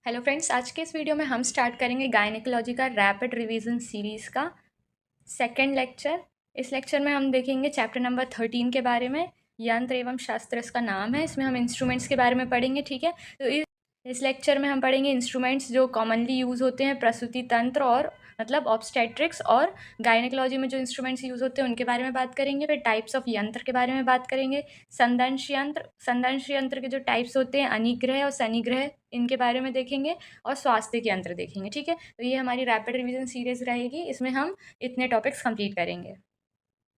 Hello friends, आज के इस वीडियो में हम स्टार्ट करेंगे गायनेकोलॉजी का रैपिड रिवीजन सीरीज़ का सेकेंड लेक्चर। इस लेक्चर में हम देखेंगे चैप्टर नंबर 13 के बारे में। यंत्र एवं शास्त्र इसका नाम है। इसमें हम इंस्ट्रूमेंट्स के बारे में पढ़ेंगे। ठीक है, तो इस लेक्चर में हम पढ़ेंगे इंस्ट्रूमेंट्स जो कॉमनली यूज़ होते हैं प्रसूति तंत्र और मतलब ऑब्स्टेट्रिक्स और गायनेकोलॉजी में जो इंस्ट्रूमेंट्स यूज़ होते हैं उनके बारे में बात करेंगे। फिर टाइप्स ऑफ यंत्र के बारे में बात करेंगे। संदंश यंत्र के जो टाइप्स होते हैं अनिग्रह और सनिग्रह, इनके बारे में देखेंगे और स्वास्थ्य के यंत्र देखेंगे। ठीक है, तो ये हमारी रैपिड रिवीजन सीरीज रहेगी। इसमें हम इतने टॉपिक्स कंप्लीट करेंगे।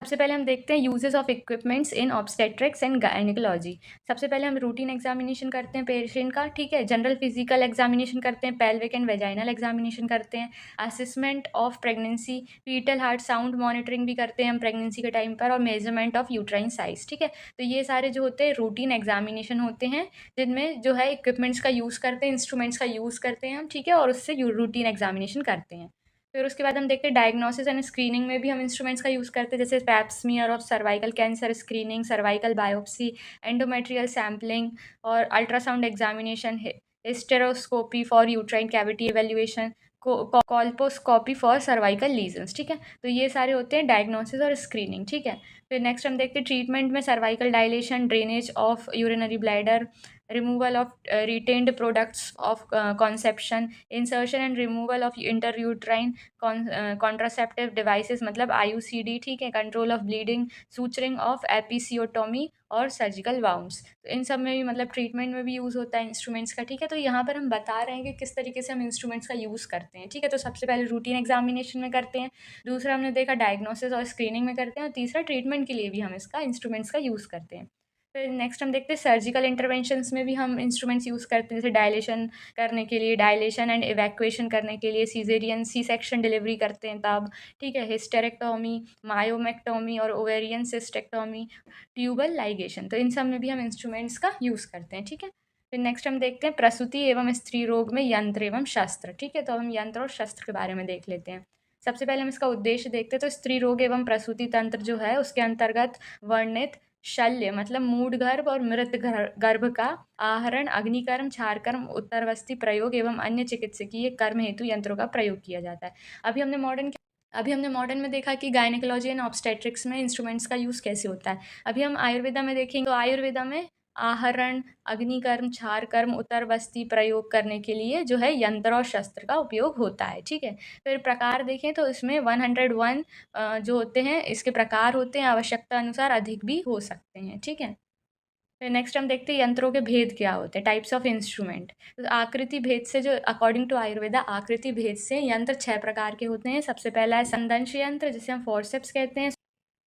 सबसे पहले हम देखते हैं uses of equipments in obstetrics and gynaecology. सबसे पहले हम रूटीन एग्जामिनेशन करते हैं पेशेंट का। ठीक है, जनरल फिजिकल एग्जामिनेशन करते हैं, पेल्विक एंड वेजाइनल एग्जामिनेशन करते हैं, assessment of pregnancy, foetal heart sound monitoring भी करते हैं हम प्रेगनेंसी के टाइम पर, और मेजरमेंट ऑफ यूट्राइन साइज। ठीक है, तो ये सारे जो होते हैं रूटीन एग्जामिनेशन होते हैं जिनमें जो है इक्विपमेंट्स का यूज़ करते हैं, इंस्ट्रूमेंट्स का यूज़ करते हैं हम। ठीक है, और उससे रूटीन एग्जामिनेशन करते हैं। फिर उसके बाद हम देखते हैं डायग्नोसिस एंड स्क्रीनिंग में भी हम इंस्ट्रूमेंट्स का यूज़ करते हैं, जैसे Pap smear of cervical cancer screening, cervical biopsy, endometrial sampling और ultrasound examination, hysteroscopy for uterine cavity evaluation, colposcopy for cervical lesions. ठीक है, तो ये सारे होते हैं डायग्नोसिस और स्क्रीनिंग। ठीक है, फिर नेक्स्ट हम देखते हैं ट्रीटमेंट में cervical dilation, drainage of urinary bladder, removal of retained products of conception, insertion and removal of intrauterine contraceptive devices मतलब IUCD। ठीक है, control of bleeding, suturing of episiotomy और सर्जिकल वाउंड्स। तो इन सब में भी मतलब ट्रीटमेंट में भी यूज़ होता है इंस्ट्रूमेंट्स का। ठीक है, तो यहाँ पर हम बता रहे हैं कि किस तरीके से हम इंस्ट्रूमेंट्स का यूज़ करते हैं। ठीक है, तो सबसे पहले रूटीन एग्जामिनेशन में करते हैं, दूसरा हमने देखा डायग्नोसिस और स्क्रीनिंग में करते हैं, और तीसरा ट्रीटमेंट के लिए भी हम इसका इंस्ट्रूमेंट्स का यूज़ करते हैं। फिर नेक्स्ट हम देखते हैं सर्जिकल इंटरवेंशंस में भी हम इंस्ट्रूमेंट्स यूज़ करते हैं, जैसे डायलेशन करने के लिए, डायलेशन एंड इवैक्यूएशन करने के लिए, सीजेरियन सी सेक्शन डिलीवरी करते हैं तब। ठीक है, हिस्टेरेक्टोमी, मायोमेक्टोमी और ओवेरियन सिस्टेक्टोमी, ट्यूबल लाइगेशन, तो इन सब में भी हम इंस्ट्रूमेंट्स का यूज़ करते हैं। ठीक है, फिर नेक्स्ट हम देखते हैं प्रसूति एवं स्त्री रोग में यंत्र एवं शस्त्र। ठीक है, तो हम यंत्र और शस्त्र के बारे में देख लेते हैं। सबसे पहले हम इसका उद्देश्य देखते हैं। तो स्त्री रोग एवं प्रसूति तंत्र जो है उसके अंतर्गत वर्णित शल्य मतलब मूढ़ गर्भ और मृत गर्भ का आहरण, अग्निकर्म, क्षारकर्म, उत्तरवस्ती प्रयोग एवं अन्य चिकित्सकीय कर्म हेतु यंत्रों का प्रयोग किया जाता है। अभी हमने मॉडर्न में देखा कि गायनेकोलॉजी एंड ऑब्स्टेट्रिक्स में इंस्ट्रूमेंट्स का यूज़ कैसे होता है। अभी हम आयुर्वेदा में देखेंगे, तो आयुर्वेदा में आहरण, अग्निकर्म, क्षारकर्म, उत्तरवस्ती प्रयोग करने के लिए जो है यंत्र और शस्त्र का उपयोग होता है। ठीक है, फिर प्रकार देखें तो इसमें 101 जो होते हैं इसके प्रकार होते हैं, आवश्यकता अनुसार अधिक भी हो सकते हैं। ठीक है, फिर नेक्स्ट हम देखते हैं यंत्रों के भेद क्या होते हैं, टाइप्स ऑफ इंस्ट्रूमेंट। तो आकृति भेद से, जो अकॉर्डिंग टू आयुर्वेदा आकृति भेद से यंत्र 6 प्रकार के होते हैं। सबसे पहला है संदंश यंत्र जिसे हम फोर्सेप्स कहते हैं।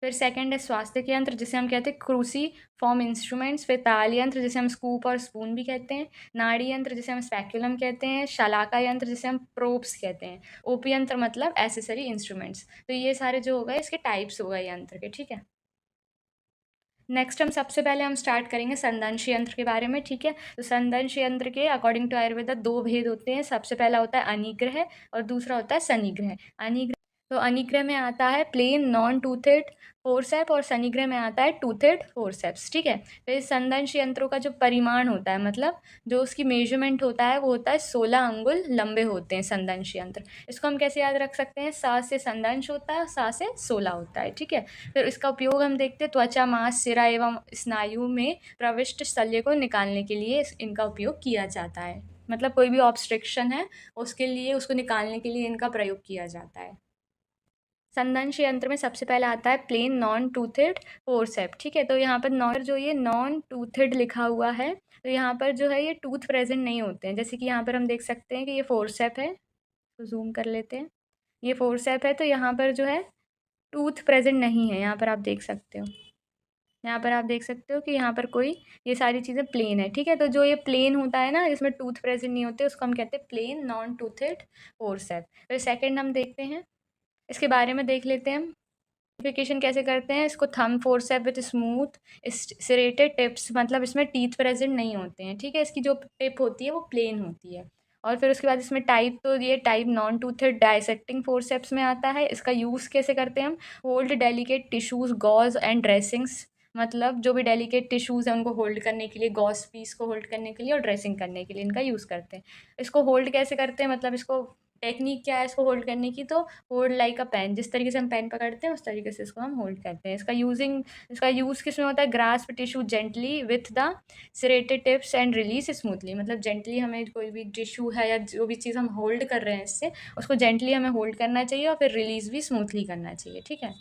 फिर सेकंड है स्वास्थ्य के यंत्र जिसे हम कहते हैं क्रूसी फॉर्म इंस्ट्रूमेंट्स। फिर ताल यंत्र जिसे हम स्कूप और स्पून भी कहते हैं। नाड़ी यंत्र जिसे हम स्पैक्यूलम कहते हैं। शलाका यंत्र जिसे हम प्रोब्स कहते हैं। ओप यंत्र मतलब एसेसरी इंस्ट्रूमेंट्स। तो ये सारे जो हो गए इसके टाइप्स हो गए यंत्र के। ठीक है, नेक्स्ट हम सबसे पहले हम स्टार्ट करेंगे संदंश यंत्र के बारे में। ठीक है, तो संदंश यंत्र के अकॉर्डिंग टू आयुर्वेदा 2 भेद होते हैं। सबसे पहला होता है अनिग्रह और दूसरा होता है सनिग्रह। अनिग्रह में आता है प्लेन नॉन टूथेड फोर्सेप और सनिग्रह में आता है टूथेड फोर्सेप्स। ठीक है, तो इस संदंश यंत्रों का जो परिमाण होता है मतलब जो उसकी मेजरमेंट होता है वो होता है 16 अंगुल लंबे होते हैं संदंश यंत्र। इसको हम कैसे याद रख सकते हैं, 7 से संदंश होता है, 7 से 16 होता है। ठीक है, फिर इसका उपयोग हम देखते हैं त्वचा, मांस, सिरा एवं स्नायु में प्रविष्ट शल्य को निकालने के लिए इनका उपयोग किया जाता है। मतलब कोई भी ऑब्स्ट्रक्शन है उसके लिए, उसको निकालने के लिए इनका प्रयोग किया जाता है। संदंश यंत्र में सबसे पहले आता है प्लेन नॉन टूथेड फोर्सेप। ठीक है, तो यहाँ पर जो ये नॉन टूथेड लिखा हुआ है, तो यहाँ पर जो है ये टूथ प्रेजेंट नहीं होते हैं। जैसे कि यहाँ पर हम देख सकते हैं कि ये फोर्सेप है, तो जूम कर लेते हैं, ये फोर्सेप है, तो यहाँ पर जो है टूथ प्रेजेंट नहीं है। यहाँ पर आप देख सकते हो, यहाँ पर आप देख सकते हो कि यहाँ पर कोई, ये सारी चीज़ें प्लेन है। ठीक है, तो जो ये प्लेन होता है ना, इसमें टूथ प्रेजेंट नहीं होते, उसको हम कहते हैं प्लेन नॉन टूथेड फोर्सेप। फिर सेकेंड हम देखते हैं, इसके बारे में देख लेते हैं हम आइडेंटिफिकेशन कैसे करते हैं। इसको thumb forcep with smooth serrated tips, मतलब इसमें टीथ प्रेजेंट नहीं होते हैं। ठीक है, इसकी जो टिप होती है वो प्लेन होती है। और फिर उसके बाद इसमें टाइप, तो ये type non toothed dissecting forceps में आता है। इसका यूज़ कैसे करते हैं हम, hold delicate tissues, gauze and dressings मतलब जो भी डेलिकेट टिश्यूज़ हैं उनको होल्ड करने के लिए, गॉस पीस को होल्ड करने के लिए और ड्रेसिंग करने के लिए इनका यूज़ करते हैं। इसको होल्ड कैसे करते हैं, मतलब इसको टेक्निक क्या है इसको होल्ड करने की, तो होल्ड लाइक अ पेन, जिस तरीके से हम पेन पकड़ते हैं उस तरीके से इसको हम होल्ड करते हैं। इसका यूज़ किसमें होता है, grasp tissue gently with the serrated tips and release smoothly, मतलब जेंटली हमें कोई भी टिश्यू है या जो भी चीज़ हम होल्ड कर रहे हैं इससे, उसको जेंटली हमें होल्ड करना चाहिए और फिर रिलीज़ भी स्मूथली करना चाहिए, ठीक है।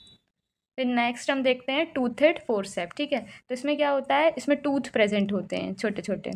फिर नेक्स्ट हम देखते हैं टूथेड फोर्सेप, ठीक है। तो इसमें क्या होता है, इसमें टूथ प्रेजेंट होते हैं छोटे छोटे,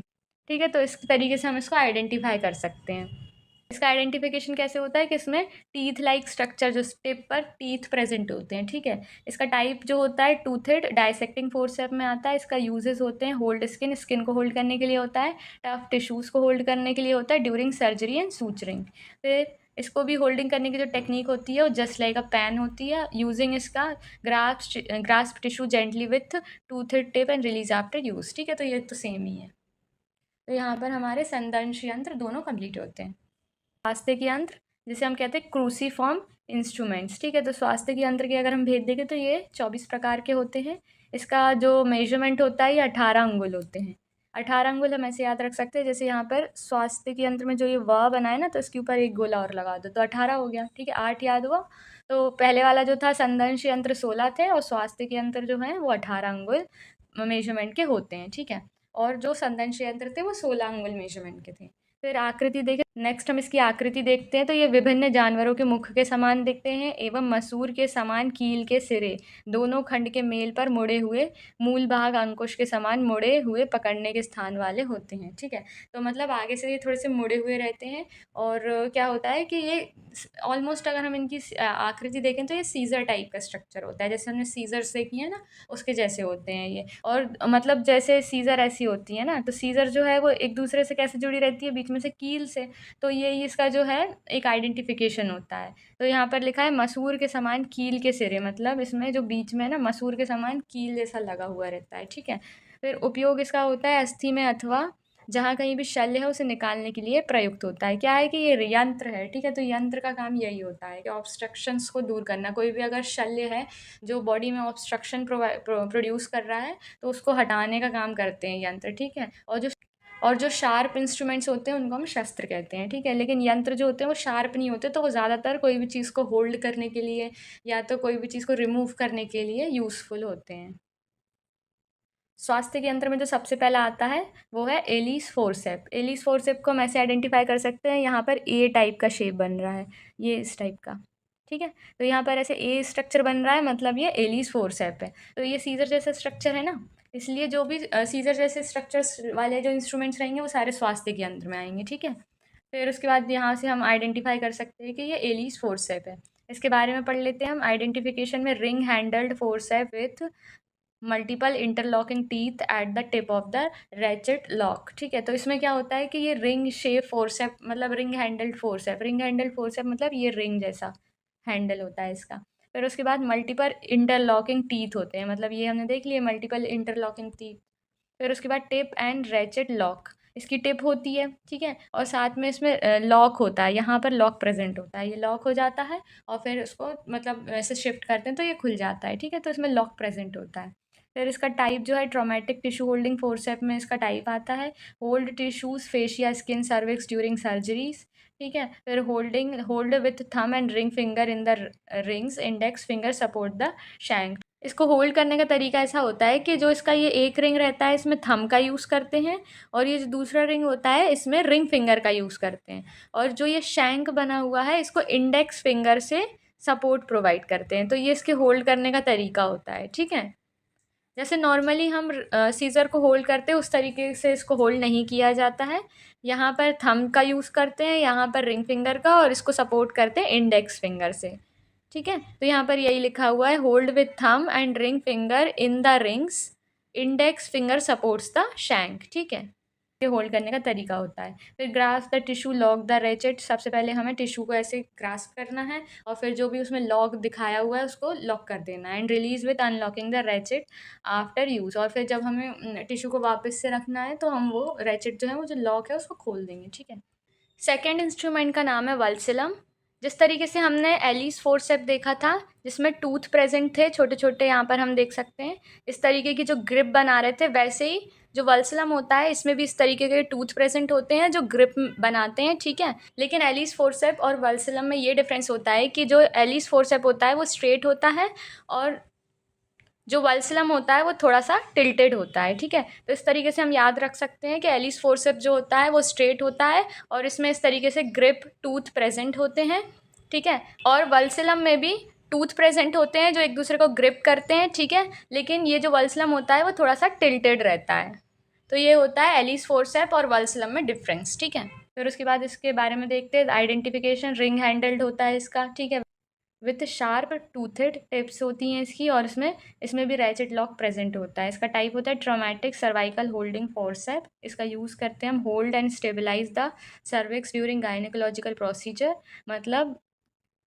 ठीक है। तो इस तरीके से हम इसको आइडेंटिफाई कर सकते हैं। इसका आइडेंटिफिकेशन कैसे होता है कि इसमें टीथ लाइक स्ट्रक्चर, जो टिप पर टीथ प्रेजेंट होते हैं, ठीक है। इसका टाइप जो होता है टूथेड डाइसेक्टिंग फोर्सेप में आता है। इसका यूजेस होते हैं होल्ड स्किन, स्किन को होल्ड करने के लिए होता है, टफ टिश्यूज़ को होल्ड करने के लिए होता है ड्यूरिंग सर्जरी एंड सूचरिंग। फिर इसको भी होल्डिंग करने की जो टेक्निक होती है वो जस्ट लाइक अ पैन होती है, यूजिंग इसका grasp tissue gently with toothed tip and release after use, ठीक है। तो ये तो सेम ही है। तो यहाँ पर हमारे संदंश यंत्र दोनों कंप्लीट होते हैं। स्वास्थ्य के यंत्र जिसे हम कहते हैं क्रूसीफॉर्म इंस्ट्रूमेंट्स, ठीक है। तो स्वास्थ्य के यंत्र के अगर हम भेद देखें तो ये 24 प्रकार के होते हैं। इसका जो मेजरमेंट होता है ये 18 अंगुल होते हैं। 18 अंगुल हम ऐसे याद रख सकते हैं, जैसे यहाँ पर स्वास्थ्य के यंत्र में जो ये व बना है ना, तो इसके ऊपर एक गोला और लगा दो तो 18 हो गया, ठीक है। 8 याद हुआ। तो पहले वाला जो था संदंश यंत्र 16 थे और स्वास्थ्य के यंत्र जो हैं वो 18 अंगुल मेजरमेंट के होते हैं, ठीक है। और जो संदंश यंत्र थे वो 16 अंगुल मेजरमेंट के थे। फिर आकृति देखें, नेक्स्ट हम इसकी आकृति देखते हैं। तो ये विभिन्न जानवरों के मुख के समान दिखते हैं एवं मसूर के समान कील के सिरे दोनों खंड के मेल पर मुड़े हुए, मूल भाग अंकुश के समान मुड़े हुए पकड़ने के स्थान वाले होते हैं, ठीक है। तो मतलब आगे से ये थोड़े से मुड़े हुए रहते हैं और क्या होता है कि ये ऑलमोस्ट अगर हम इनकी आकृति देखें तो ये सीजर टाइप का स्ट्रक्चर होता है, जैसे हमने सीजर्स देखी है ना उसके जैसे होते हैं ये। और मतलब जैसे सीजर ऐसी होती है ना, तो सीजर जो है वो एक दूसरे से कैसे जुड़ी रहती है, बीच में से कील से। तो ये इसका जो है एक आइडेंटिफिकेशन होता है। तो यहाँ पर लिखा है मसूर के समान कील के सिरे, मतलब इसमें जो बीच में ना मसूर के समान कील जैसा लगा हुआ रहता है, ठीक है। फिर उपयोग इसका होता है अस्थि में अथवा जहाँ कहीं भी शल्य है उसे निकालने के लिए प्रयुक्त होता है। क्या है कि ये यंत्र है, ठीक है। तो यंत्र का काम यही होता है कि ऑब्स्ट्रक्शंस को दूर करना। कोई भी अगर शल्य है जो बॉडी में ऑब्स्ट्रक्शन प्रोड्यूस कर रहा है तो उसको हटाने का काम करते हैं यंत्र, ठीक है। और जो शार्प इंस्ट्रूमेंट्स होते हैं उनको हम शस्त्र कहते हैं, ठीक है। लेकिन यंत्र जो होते हैं वो शार्प नहीं होते, तो वो ज़्यादातर कोई भी चीज़ को होल्ड करने के लिए या तो कोई भी चीज़ को रिमूव करने के लिए यूज़फुल होते हैं। स्वास्थ्य के यंत्र में जो सबसे पहला आता है वो है एलिस फोर्सेप। एलिस फोर्सेप को हम ऐसे आइडेंटिफाई कर सकते हैं, यहाँ पर ए टाइप का शेप बन रहा है, ये इस टाइप का, ठीक है। तो यहाँ पर ऐसे ए स्ट्रक्चर बन रहा है, मतलब ये एलिस फोर्सेप है। तो ये सीजर जैसा स्ट्रक्चर है ना, इसलिए जो भी सीजर जैसे स्ट्रक्चर्स वाले जो इंस्ट्रूमेंट्स रहेंगे वो सारे स्वास्थ्य के यंत्र में आएंगे, ठीक है। फिर उसके बाद यहाँ से हम आइडेंटिफाई कर सकते हैं कि ये एलिस फोर्सेप है। इसके बारे में पढ़ लेते हैं हम। आइडेंटिफिकेशन में ring handled forcep with multiple interlocking teeth at the tip of the ratchet lock, ठीक है। तो इसमें क्या होता है कि ये रिंग शेप फोर्सेप, मतलब ring handled forcep, ring handled forcep मतलब ये रिंग जैसा हैंडल होता है इसका। फिर उसके बाद मल्टीपल इंटरलॉकिंग टीथ होते हैं, मतलब ये हमने देख लिए मल्टीपल इंटरलॉकिंग टीथ। फिर उसके बाद टिप एंड रैचेट लॉक, इसकी टिप होती है, ठीक है। और साथ में इसमें लॉक होता है, यहाँ पर लॉक प्रेजेंट होता है, ये लॉक हो जाता है और फिर उसको मतलब ऐसे शिफ्ट करते हैं तो ये खुल जाता है, ठीक है। तो इसमें लॉक प्रेजेंट होता है। फिर इसका टाइप जो है ट्रॉमेटिक टिश्यू होल्डिंग फोर्सेप में इसका टाइप आता है hold tissues fascia skin cervix during surgeries, ठीक है। फिर hold with thumb and ring finger in the rings index finger support the shank. इसको होल्ड करने का तरीका ऐसा होता है कि जो इसका ये एक रिंग रहता है इसमें थम का यूज़ करते हैं और ये जो दूसरा रिंग होता है इसमें रिंग फिंगर का यूज़ करते हैं, और जो ये शैंक बना हुआ है इसको इंडेक्स फिंगर से सपोर्ट प्रोवाइड करते हैं। तो ये इसके होल्ड करने का तरीका होता है, ठीक है। जैसे नॉर्मली हम सीज़र को होल्ड करते हैं उस तरीके से इसको होल्ड नहीं किया जाता है। यहाँ पर थंब का यूज़ करते हैं, यहाँ पर रिंग फिंगर का, और इसको सपोर्ट करते हैं इंडेक्स फिंगर से, ठीक है। तो यहाँ पर यही लिखा हुआ है hold with thumb and ring finger in the rings index finger supports the shank, ठीक है। ये होल्ड करने का तरीका होता है। फिर grasp the tissue lock the ratchet, सबसे पहले हमें टिश्यू को ऐसे ग्रास्प करना है और फिर जो भी उसमें लॉक दिखाया हुआ है उसको लॉक कर देना है। And release with unlocking the ratchet after use, और फिर जब हमें टिश्यू को वापस से रखना है तो हम वो रैचेट जो है वो जो लॉक है उसको खोल देंगे, ठीक है। सेकेंड इंस्ट्रूमेंट का नाम है वल्सिलम। जिस तरीके से हमने एलिस फोर्सेप देखा था जिसमें टूथ प्रेजेंट थे छोटे छोटे, यहाँ पर हम देख सकते हैं इस तरीके की जो ग्रिप बना रहे थे, वैसे ही जो वल्सलम होता है इसमें भी इस तरीके के टूथ प्रेजेंट होते हैं जो ग्रिप बनाते हैं, ठीक है। लेकिन एलिस फोर्सेप और वल्सलम में ये डिफरेंस होता है कि जो एलिस फोर्सेप होता है वो स्ट्रेट होता है और जो वल्सलम होता है वो थोड़ा सा टिल्टेड होता है, ठीक है। तो इस तरीके से हम याद रख सकते हैं कि एलिस फोर्सेप जो होता है वो स्ट्रेट होता है और इसमें इस तरीके से ग्रिप टूथ प्रेजेंट होते हैं, ठीक है। और वल्सलम में भी टूथ प्रेजेंट होते हैं जो एक दूसरे को ग्रिप करते हैं, ठीक है। लेकिन ये जो वल्सलम होता है वो थोड़ा सा टिल्टेड रहता है। तो ये होता है एलिस फोर्सेप और वल्सलम में डिफरेंस, ठीक है। फिर उसके बाद इसके बारे में देखते हैं। आइडेंटिफिकेशन रिंग हैंडल्ड होता है इसका, ठीक है, विथ शार्प टूथेड टिप्स होती हैं इसकी, और इसमें भी रैचेट लॉक प्रेजेंट होता है। इसका टाइप होता है ट्रॉमेटिक सर्वाइकल होल्डिंग फोर्सेप। इसका यूज़ करते हैं हम hold and stabilise the cervix during gynaecological procedure. मतलब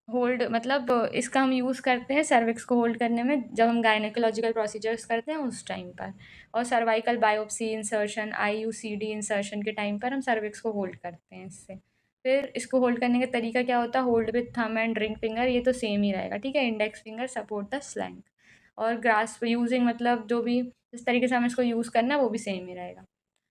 होल्ड मतलब इसका हम यूज़ करते हैं सर्विक्स को होल्ड करने में जब हम गायनेकोलॉजिकल प्रोसीजर्स करते हैं उस टाइम पर। और cervical biopsy insertion, IUCD insertion के टाइम पर हम सर्विक्स को होल्ड करते हैं इससे। फिर इसको होल्ड करने का तरीका क्या होता है, hold with thumb and ring finger, ये तो सेम ही रहेगा, ठीक है। Index finger support the slang. और ग्रास्प यूजिंग मतलब जो भी जिस तरीके से हमें इसको यूज़ करना है वो भी सेम ही रहेगा।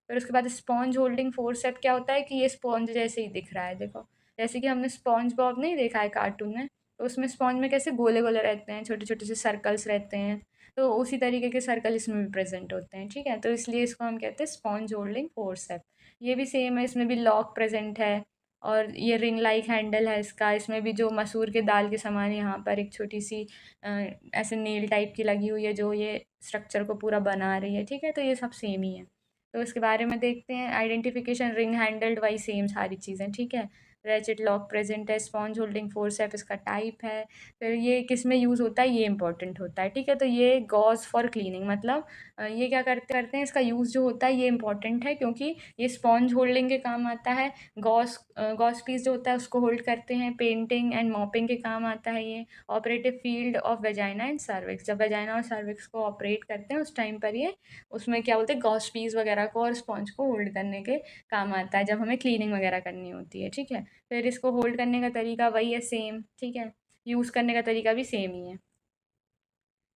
फिर उसके बाद स्पॉन्ज होल्डिंग फोर्सेप क्या होता है कि ये स्पॉन्ज जैसे ही दिख रहा है, देखो जैसे कि हमने स्पॉन्ज बॉब नहीं देखा है कार्टून में, तो उसमें स्पॉन्ज में कैसे गोले गोले रहते हैं, छोटे छोटे से सर्कल्स रहते हैं, तो उसी तरीके के सर्कल इसमें भी प्रेजेंट होते हैं, ठीक है। तो इसलिए इसको हम कहते हैं स्पॉन्ज होल्डिंग फोर्सेप। ये भी सेम है, इसमें भी लॉक प्रेजेंट है और ये रिंग लाइक हैंडल है इसका। इसमें भी जो मसूर के दाल के समान यहाँ पर एक छोटी सी ऐसे नेल टाइप की लगी हुई है जो ये स्ट्रक्चर को पूरा बना रही है, ठीक है। तो ये सब सेम ही है। तो इसके बारे में देखते हैं। आइडेंटिफिकेशन रिंग हैंडल्ड, वही सेम सारी चीज़ें, ठीक है। रैचेट लॉक प्रेजेंट है, स्पॉन्ज होल्डिंग फोर्सेप इसका टाइप है। फिर ये किस में यूज़ होता है, ये इंपॉर्टेंट होता है, ठीक है। तो ये गॉज फॉर क्लीनिंग, मतलब ये क्या करते हैं, इसका यूज़ जो होता है ये इंपॉर्टेंट है क्योंकि ये स्पॉन्ज होल्डिंग के काम आता है। गॉस गॉस पीस जो होता है उसको होल्ड करते हैं। पेंटिंग एंड मॉपिंग के काम आता है ये। Operative field of vagina and cervix, जब वेजाइना और सर्विक्स को ऑपरेट करते हैं उस टाइम पर ये उसमें क्या बोलते हैं गॉस पीस वगैरह को और स्पॉन्ज को होल्ड करने के काम आता है जब हमें क्लीनिंग वगैरह करनी होती है, ठीक है। फिर इसको होल्ड करने का तरीका वही है सेम, ठीक है। यूज़ करने का तरीका भी सेम ही है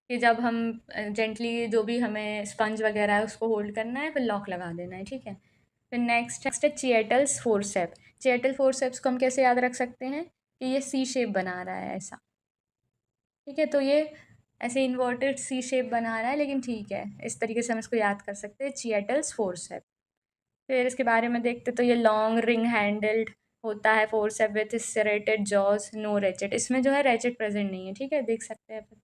कि जब हम जेंटली जो भी हमें स्पंज वगैरह है उसको होल्ड करना है, फिर लॉक लगा देना है, ठीक है। फिर नेक्स्ट है चिएटल्स फोर्सेप। चिएटल फोर्सेप्स को हम कैसे याद रख सकते हैं कि ये सी शेप बना रहा है ऐसा, ठीक है। तो ये ऐसे इन्वर्टेड सी शेप बना रहा है, लेकिन ठीक है, इस तरीके से हम इसको याद कर सकते हैं, चिएटल्स फोर्सेप। फिर इसके बारे में देखते तो ये लॉन्ग रिंग हैंडल्ड होता है forcep with serrated jaws, no ratchet. इसमें जो है रेचेट प्रेजेंट नहीं है, ठीक है, देख सकते हैं फिर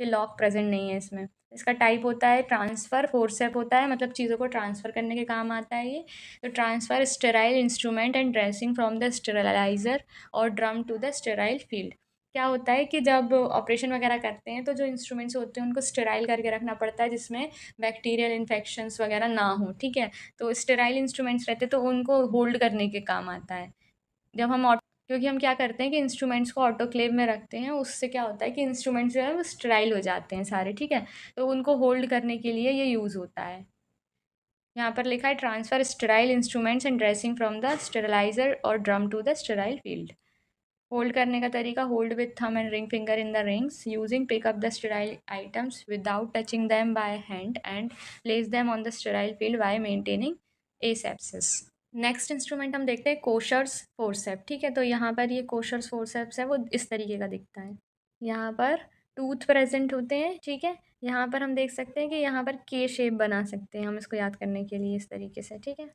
ये लॉक प्रेजेंट नहीं है इसमें। इसका टाइप होता है ट्रांसफ़र फोर्सेप होता है, मतलब चीज़ों को ट्रांसफ़र करने के काम आता है ये। तो transfer sterile instrument and dressing from the sterilizer और drum to the sterile field. क्या होता है कि जब ऑपरेशन वगैरह करते हैं तो जो इंस्ट्रूमेंट्स होते हैं उनको स्टेराइल करके रखना पड़ता है जिसमें बैक्टीरियल इन्फेक्शंस वगैरह ना हो, ठीक है। तो स्टेराइल इंस्ट्रूमेंट्स रहते हैं तो उनको होल्ड करने के काम आता है। जब हम क्योंकि हम क्या करते हैं कि इंस्ट्रूमेंट्स को ऑटोक्लेव में रखते हैं, उससे क्या होता है कि इंस्ट्रूमेंट्स जो है वो स्टेराइल हो जाते हैं सारे, ठीक है। तो उनको होल्ड करने के लिए ये यूज़ होता है। यहाँ पर लिखा है transfer sterile instruments and dressing from the sterilizer और drum to the sterile field. Hold करने का तरीका, hold with thumb and ring finger in the rings using pick up the sterile items without touching them by hand and place them on the sterile field by maintaining asepsis. Next instrument हम देखते हैं कोशर्स forceps, ठीक है। तो यहाँ पर ये कोशर्स forceps है वो इस तरीके का दिखता है। यहाँ पर टूथ प्रेजेंट होते हैं, ठीक है। यहाँ पर हम देख सकते हैं कि यहाँ पर के शेप बना सकते हैं हम इसको याद करने के लिए इस तरीके से, ठीक है।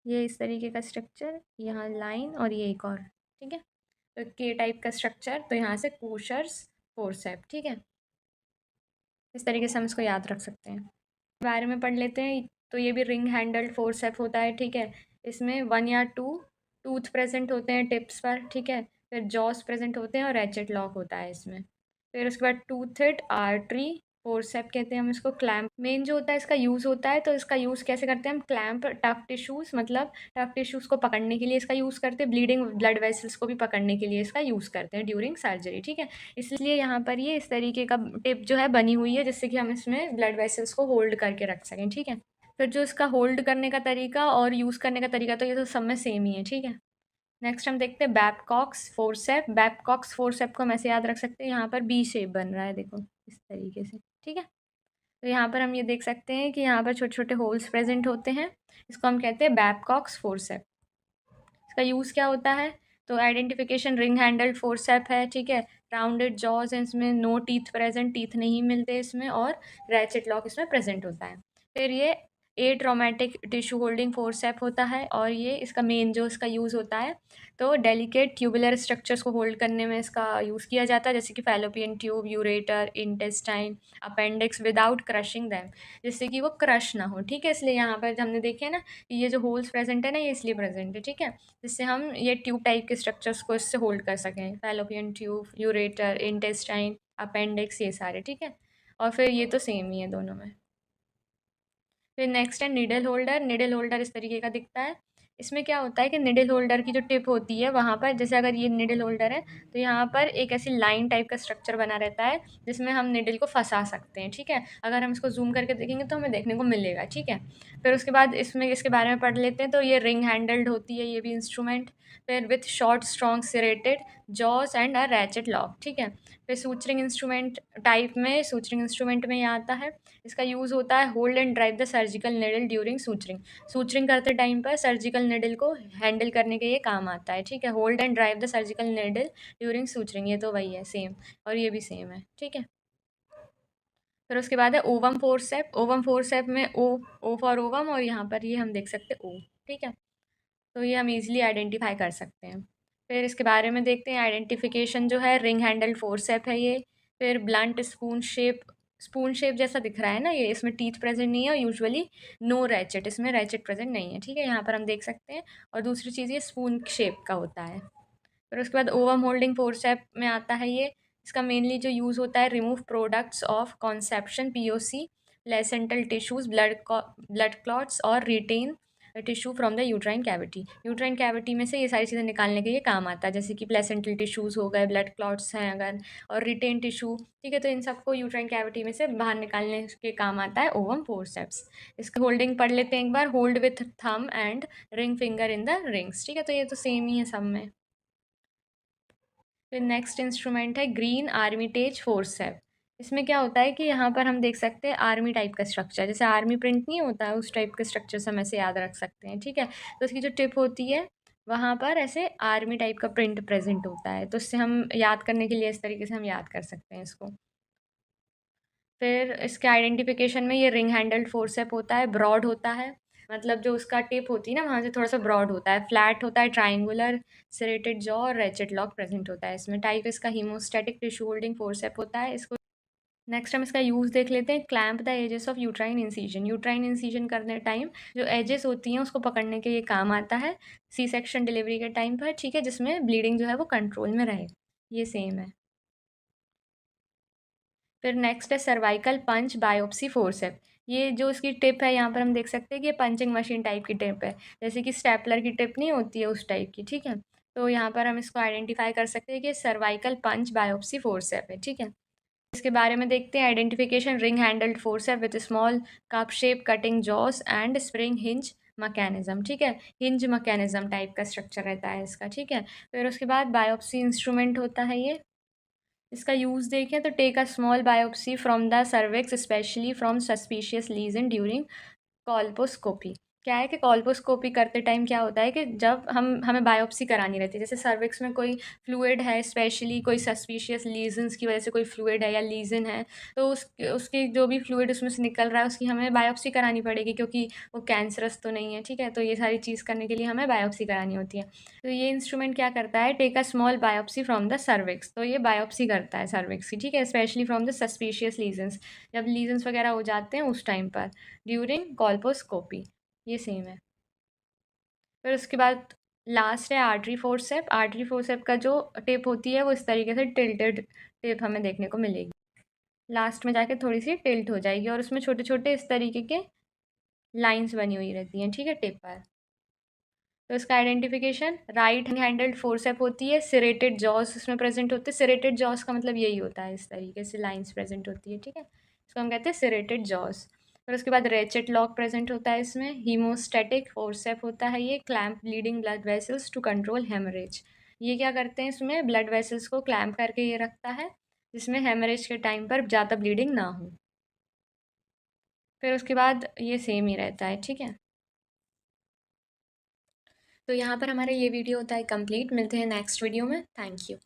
ये इस तरीके का स्ट्रक्चर, यहाँ लाइन और ये एक और, ठीक है। तो के टाइप का स्ट्रक्चर, तो यहाँ से कोशर्स फोर्सेप, ठीक है। इस तरीके से हम इसको याद रख सकते हैं। बारे में पढ़ लेते हैं। तो ये भी रिंग हैंडल्ड फोर्सेप होता है, ठीक है। इसमें 1 या 2 टूथ प्रेजेंट होते हैं टिप्स पर, ठीक है। फिर जॉस प्रेजेंट होते हैं और रैचेट लॉक होता है इसमें। फिर उसके बाद टूथेड आर्टरी फोर्सेप कहते हैं हम इसको। क्लैम्प मेन जो होता है इसका यूज़ होता है, तो इसका यूज़ कैसे करते हैं हम, क्लैम्प टफ टिश्यूज़, मतलब टफ टिश्यूज़ को पकड़ने के लिए इसका यूज़ करते हैं। ब्लीडिंग ब्लड वेसल्स को भी पकड़ने के लिए इसका यूज़ करते हैं ड्यूरिंग सर्जरी, ठीक है। इसलिए यहाँ पर ये इस तरीके का टिप जो है बनी हुई है जिससे कि हम इसमें ब्लड वेसल्स को होल्ड करके रख सकें, ठीक है। फिर जो इसका होल्ड करने का तरीका और यूज़ करने का तरीका, तो ये तो सब में सेम ही है, ठीक है। नेक्स्ट हम देखते हैं बैबकॉक्स फोर्सेप। बैबकॉक्स फोर्सेप को हम ऐसे याद रख सकते हैं, यहाँ पर बी शेप बन रहा है, देखो इस तरीके से, ठीक है। तो यहाँ पर हम ये देख सकते हैं कि यहाँ पर छोटे छोटे होल्स प्रेजेंट होते हैं, इसको हम कहते हैं बैबकॉक्स फोर्सेप। इसका यूज़ क्या होता है, तो आइडेंटिफिकेशन रिंग हैंडल्ड फोर्सेप है, ठीक है। राउंडेड जॉज हैं, इसमें नो टीथ प्रेजेंट, टीथ नहीं मिलते इसमें, और रैचेट लॉक इसमें प्रेजेंट होता है। फिर ये ए ट्रोमेटिक टिश्यू होल्डिंग फोर्सेप होता है, और ये इसका मेन जो इसका यूज़ होता है, तो डेलिकेट ट्यूबुलर स्ट्रक्चर्स को होल्ड करने में इसका यूज़ किया जाता है, जैसे कि fallopian tube, ureter, intestine, appendix, without crushing them, जिससे कि वो क्रश ना हो, ठीक है। इसलिए यहाँ पर हमने देखे ना कि ये जो होल्स प्रेजेंट है ना, ये इसलिए प्रेजेंट है, ठीक है, जिससे हम ये ट्यूब टाइप के स्ट्रक्चर्स को इससे होल्ड कर सकें, fallopian tube, ureter, intestine, appendix, ये सारे, ठीक है। और फिर ये तो सेम ही है दोनों में। फिर नेक्स्ट है निडल होल्डर। निडल होल्डर इस तरीके का दिखता है। इसमें क्या होता है कि निडल होल्डर की जो टिप होती है वहाँ पर, जैसे अगर ये निडल होल्डर है तो यहाँ पर एक ऐसी लाइन टाइप का स्ट्रक्चर बना रहता है जिसमें हम निडल को फंसा सकते हैं, ठीक है। अगर हम इसको जूम करके देखेंगे तो हमें देखने को मिलेगा, ठीक है। फिर उसके बाद इसमें इसके बारे में पढ़ लेते हैं। तो ये रिंग हैंडल्ड होती है ये भी इंस्ट्रूमेंट, फिर with short strong serrated jaws and a ratchet lock, ठीक है। फिर सूचरिंग इंस्ट्रूमेंट टाइप में, सूचरिंग इंस्ट्रूमेंट में ये आता है। इसका यूज़ होता है hold and drive the surgical needle during suturing. Suturing करते टाइम पर सर्जिकल निडल को हैंडल करने के ये काम आता है, ठीक है। Hold and drive the surgical needle during suturing, ये तो वही है सेम, और ये भी सेम है, ठीक है। फिर उसके बाद है ओवम फोर्सेप। ओवम फोर्सेप में ओ फॉर ओवम, और यहाँ पर ये हम देख सकते हैं ओ, ठीक है। तो ये हम इजीली आइडेंटिफाई कर सकते हैं। फिर इसके बारे में देखते हैं आइडेंटिफिकेशन जो है, रिंग हैंडल फोर्सेप है ये। फिर ब्लंट स्पून शेप जैसा दिख रहा है ना ये, इसमें टीथ प्रेजेंट नहीं है, यूजुअली नो रैचेट, इसमें रैचेट प्रेजेंट नहीं है, ठीक है, यहाँ पर हम देख सकते हैं। और दूसरी चीज़ ये स्पून शेप का होता है। फिर उसके बाद ओवम होल्डिंग फोर्सेप में आता है ये। इसका मेनली जो यूज़ होता है, remove products of conception, POC, placental tissues, blood clots, और retain tissue from the uterine cavity. Uterine cavity में से ये सारी चीज़ें निकालने के लिए काम आता है, जैसे कि प्लेसेंटल टिश्यूज़ हो गए, ब्लड क्लॉट्स हैं अगर, और रिटेन टिश्यू, ठीक है। तो इन सबको यूट्राइन कैविटी में से बाहर निकालने के काम आता है ओवम फोर्सेप्स। इसकी होल्डिंग पढ़ लेते हैं एक बार, hold with thumb and ring finger in the rings, ठीक है। तो ये तो सेम ही है सब में। फिर नेक्स्ट इंस्ट्रूमेंट है ग्रीन आर्मीटेज फोर्सेप। इसमें क्या होता है कि यहाँ पर हम देख सकते हैं आर्मी टाइप का स्ट्रक्चर, जैसे आर्मी प्रिंट नहीं होता है, उस टाइप के स्ट्रक्चर से हम ऐसे याद रख सकते हैं, ठीक है। तो उसकी जो टिप होती है वहाँ पर ऐसे आर्मी टाइप का प्रिंट प्रेजेंट होता है, तो उससे हम याद करने के लिए इस तरीके से हम याद कर सकते हैं इसको। फिर इसके आइडेंटिफिकेशन में ये रिंग हैंडल्ड फोर्सेप होता है, ब्रॉड होता है, मतलब जो उसका टिप होती है ना वहाँ से थोड़ा सा ब्रॉड होता है, फ्लैट होता है, ट्राइंगुलर, सेरेटेड जॉ और रैचेट लॉक प्रेजेंट होता है इसमें। टाइप इसका हीमोस्टैटिक टिश्यू होल्डिंग फोर्सेप होता है इसको। नेक्स्ट हम इसका यूज़ देख लेते हैं, clamp the edges of uterine incision. Uterine incision करने टाइम जो एजेस होती हैं उसको पकड़ने के ये काम आता है, सी सेक्शन डिलीवरी के टाइम पर, ठीक है, जिसमें ब्लीडिंग जो है वो कंट्रोल में रहे, ये सेम है। फिर नेक्स्ट है सर्वाइकल पंच बायोप्सी फोर्सेप। ये जो इसकी टिप है यहाँ पर हम देख सकते हैं कि ये पंचिंग मशीन टाइप की टिप है, जैसे कि स्टेपलर की टिप नहीं होती है उस टाइप की, ठीक है। तो यहाँ पर हम इसको आइडेंटिफाई कर सकते हैं कि सर्वाइकल पंच बायोप्सी फोर्सेप है, ठीक है। इसके बारे में देखते हैं identification, ring handled forcep with small cup shape cutting jaws and spring hinge mechanism, ठीक है। हिंज मैकेनिज्म टाइप का स्ट्रक्चर रहता है इसका, ठीक है। फिर उसके बाद बायोप्सी इंस्ट्रूमेंट होता है ये। इसका यूज़ देखें तो take a small biopsy from the cervix specially from suspicious lesion during colposcopy. क्या है कि कॉल्पोस्कोपी करते टाइम क्या होता है कि जब हमें बायोप्सी करानी रहती है, जैसे सर्विक्स में कोई फ्लूइड है, स्पेशली कोई सस्पिशियस लीजन्स की वजह से कोई फ्लूइड है या लीजन है, तो उसकी जो भी फ्लूइड उसमें से निकल रहा है उसकी हमें बायोप्सी करानी पड़ेगी, क्योंकि वो कैंसरस तो नहीं है, ठीक है। तो ये सारी चीज़ करने के लिए हमें बायोप्सी करानी होती है। तो ये इंस्ट्रूमेंट क्या करता है, take a small biopsy from the cervix, तो ये बायोप्सी करता है सर्विक्स की, ठीक है, specially from the suspicious lesions, जब लीजन्स वगैरह हो जाते हैं उस टाइम पर, ड्यूरिंग कॉल्पोस्कोपी, ये सेम है। फिर उसके बाद लास्ट है आर्टरी फोर्सेप। आर्टरी फोर्सेप का जो टिप होती है वो इस तरीके से टिल्टेड टिप हमें देखने को मिलेगी, लास्ट में जाके थोड़ी सी टिल्ट हो जाएगी, और उसमें छोटे छोटे इस तरीके के लाइंस बनी हुई रहती हैं, ठीक है, टिप पर। तो इसका आइडेंटिफिकेशन, राइट हैंडल्ड फोर्सेप होती है, सिरेटेड जॉस उसमें प्रेजेंट होते हैं। सिरेटेड जॉस का मतलब यही होता है, इस तरीके से लाइंस प्रेजेंट होती है, ठीक है, इसको हम कहते हैं सिरेटेड जॉस। फिर उसके बाद रेचेट लॉक प्रेजेंट होता है इसमें। हीमोस्टैटिक फोर्सेप होता है ये। Clamp bleeding blood vessels to control haemorrhage. ये क्या करते हैं, इसमें ब्लड वेसल्स को क्लैम्प करके ये रखता है, जिसमें हेमरेज के टाइम पर ज़्यादा ब्लीडिंग ना हो। फिर उसके बाद ये सेम ही रहता है, ठीक है। तो यहाँ पर हमारा ये वीडियो होता है कंप्लीट। मिलते हैं नेक्स्ट वीडियो में। Thank you.